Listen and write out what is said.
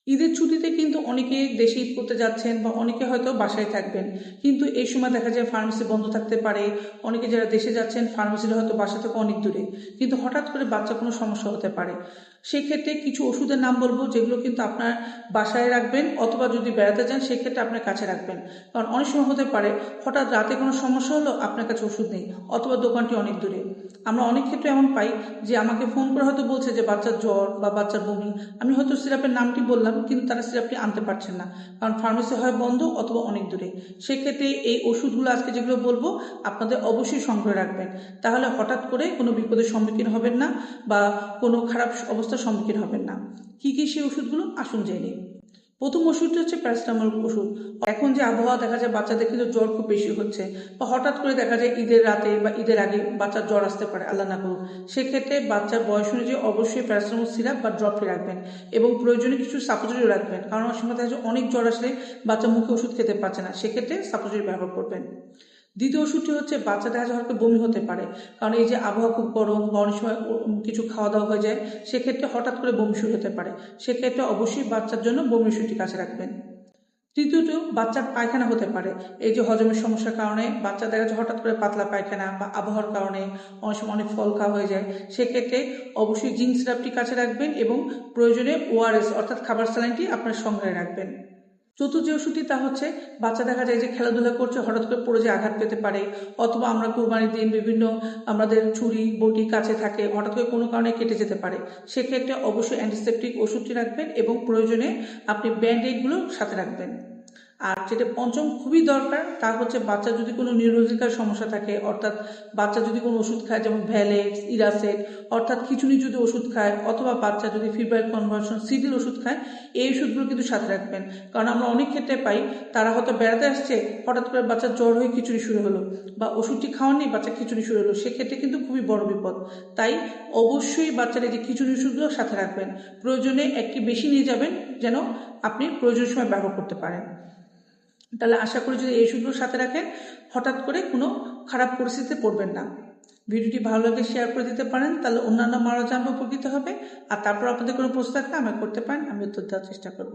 ঈদের ছুটিতে কিন্তু অনেকে দেশে ঈদ করতে যাচ্ছেন বা অনেকে হয়তো বাসায় থাকবেন, কিন্তু এই সময় দেখা যায় ফার্মেসি বন্ধ থাকতে পারে। অনেকে যারা দেশে যাচ্ছেন ফার্মেসিটা হয়তো বাসা থেকে অনেক দূরে, কিন্তু হঠাৎ করে বাচ্চা কোনো সমস্যা হতে পারে। সেক্ষেত্রে কিছু ওষুধের নাম বলবো যেগুলো কিন্তু আপনার বাসায় রাখবেন, অথবা যদি বেড়াতে যান সেক্ষেত্রে আপনার কাছে রাখবেন। কারণ অনেক সময় হতে পারে হঠাৎ রাতে কোনো সমস্যা হলো, আপনার কাছে ওষুধ নেই, অথবা দোকানটি অনেক দূরে। আমরা অনেক ক্ষেত্রে এমন পাই যে আমাকে ফোন করে হয়তো বলছে যে বাচ্চার জ্বর বা বাচ্চার বমি। আমি হয়তো সিরাপের নামটি বললাম, কিন্তু তারা সিরাপটি আনতে পারছেন না, কারণ ফার্মেসি হয় বন্ধ অথবা অনেক দূরে। সেক্ষেত্রে এই ওষুধগুলো আজকে যেগুলো বলবো আপনাদের অবশ্যই সংগ্রহে রাখবেন, তাহলে হঠাৎ করে কোনো বিপদের সম্মুখীন হবেন না বা কোনো খারাপ অবস্থার সম্মুখীন হবেন না। কি কি সেই ওষুধগুলো আসুন জেনে নিই। প্রথম ওষুধটি হচ্ছে প্যারাসিটামল ওষুধ। এখন যে আবহাওয়া দেখা যায় বাচ্চাদের কিন্তু জ্বর খুব বেশি হচ্ছে, বা হঠাৎ করে দেখা যায় ঈদের রাতে বা ঈদের আগে বাচ্চার জ্বর আসতে পারে, আল্লাহ না করুক। সেক্ষেত্রে বাচ্চার বয়স অনুযায়ী অবশ্যই প্যারাসিটামল সিরাপ বা ড্রপটি রাখবেন, এবং প্রয়োজনে কিছু সাপোজিটরি রাখবেন, কারণ অনেক সময় দেখা যায় অনেক জ্বর আসলে বাচ্চা মুখে ওষুধ খেতে পারছে না, সেক্ষেত্রে সাপোজিটরি ব্যবহার করবেন। দ্বিতীয় ওষুধটি হচ্ছে বাচ্চা দেখা যায় হয়তো বমি হতে পারে, কারণ এই যে আবহাওয়া খুব গরম বা অনেক সময় কিছু খাওয়া দাওয়া হয়ে যায়, সেক্ষেত্রে হঠাৎ করে বমি শুরু হতে পারে। সেক্ষেত্রে অবশ্যই বাচ্চার জন্য বমি ওষুধটি কাছে রাখবেন। তৃতীয়ত, বাচ্চার পায়খানা হতে পারে। এই যে হজমের সমস্যার কারণে বাচ্চা দেখা যাচ্ছে হঠাৎ করে পাতলা পায়খানা, বা আবহাওয়ার কারণে অনেক সময় অনেক ফল খাওয়া হয়ে যায়, সেক্ষেত্রে অবশ্যই জিঙ্ক সিরাপটি কাছে রাখবেন, এবং প্রয়োজনে ওআরএস অর্থাৎ খাবার স্যালাইনটি আপনার সংগ্রহে রাখবেন। চতুর্থ যে ওষুধটি তা হচ্ছে বাচ্চা দেখা যায় যে খেলাধুলা করছে, হঠাৎ করে পড়ে যে আঘাত পেতে পারে, অথবা আমরা কোরবানির দিন বিভিন্ন আমাদের ছুরি বটি কাছে থাকে, হঠাৎ করে কোনো কারণে কেটে যেতে পারে। সেক্ষেত্রে অবশ্যই অ্যান্টিসেপটিক ওষুধটি রাখবেন, এবং প্রয়োজনে আপনি ব্যান্ডএইডগুলো সাথে রাখবেন। আর যেটা পঞ্চম খুবই দরকার তা হচ্ছে বাচ্চার যদি কোনো নিউরোলজিক্যাল সমস্যা থাকে, অর্থাৎ বাচ্চা যদি কোনো ওষুধ খায়, যেমন ভ্যালেক্স, ইরাসেট, অর্থাৎ খিচুড়ি যদি ওষুধ খায়, অথবা বাচ্চা যদি ফিব্রাইল কনভার্সন সিডির ওষুধ খায়, এই ওষুধগুলো কিন্তু সাথে রাখবেন। কারণ আমরা অনেক ক্ষেত্রে পাই তারা হয়তো বেড়াতে আসছে, হঠাৎ করে বাচ্চার জ্বর হয়ে খিচুড়ি শুরু হলো, বা ওষুধটি খাওয়াননি বাচ্চা খিচুড়ি শুরু হলো, সেক্ষেত্রে কিন্তু খুবই বড় বিপদ। তাই অবশ্যই বাচ্চার এই যে খিচুড়ি ওষুধগুলো সাথে রাখবেন, প্রয়োজনে একটি বেশি নিয়ে যাবেন, যেন আপনি প্রয়োজনের সময় ব্যবহার করতে পারেন। তাহলে আশা করি যদি এই ওষুধগুলোর সাথে রাখেন, হঠাৎ করে কোনো খারাপ পরিস্থিতিতে পড়বেন না। ভিডিওটি ভালো লাগলে শেয়ার করে দিতে পারেন, তাহলে অন্যান্য মারা জানবে উপকৃত হবে। আর তারপর আপনাদের কোনো প্রশ্ন থাকলে আমাকে করতে পারেন, আমি উত্তর দেওয়ার চেষ্টা করব।